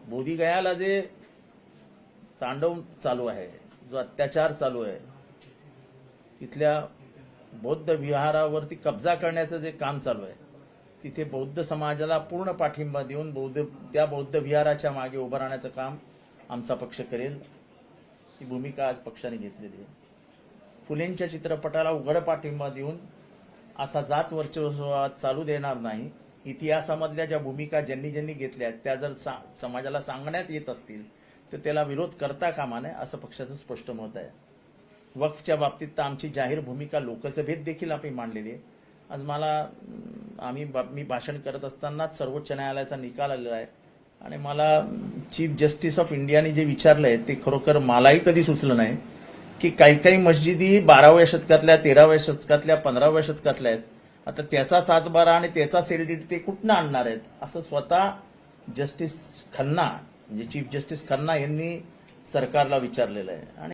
बोधगयाला जे तांडव चालू आहे, जो अत्याचार चालू आहे, तिथल्या बौद्ध विहारावरती कब्जा करण्याचं जे काम चालू आहे, तिथे बौद्ध समाजाला पूर्ण पाठिंबा देऊन त्या बौद्ध विहाराच्या मागे उभं राहण्याचं काम आमचा पक्ष करेल. ही भूमिका आज पक्षाने घेतलेली आहे. फुलेंच्या चित्रपटाला उघड पाठिंबा देऊन असा जात वर्चस्ववाद चालू देणार नाही. इतिहासामधल्या ज्या भूमिका ज्यांनी घेतल्या त्या जर समाजाला सांगण्यात येत असतील तर त्याला विरोध करता कामा नये, असं पक्षाचं स्पष्ट मत आहे. वक्फच्या बाबतीत तर आमची जाहीर भूमिका लोकसभेत देखील आम्ही मांडलेली आहे. आज मी भाषण करत असतानाच सर्वोच्च न्यायालयाचा निकाल आलेला आहे आणि मला चीफ जस्टिस ऑफ इंडियाने जे विचारलंय ते खरोखर मलाही कधी सुचलं नाही की काही मस्जिदी 12व्या शतकातल्या, 13व्या शतकातल्या, 15व्या शतकातल्या आहेत. आता त्याचा सातबारा आणि त्याचा सेलडीड ते कुठनं आणणार आहेत, असं स्वतः जस्टिस खन्ना म्हणजे चीफ जस्टिस खन्ना यांनी सरकारला विचारलेलं आहे. आणि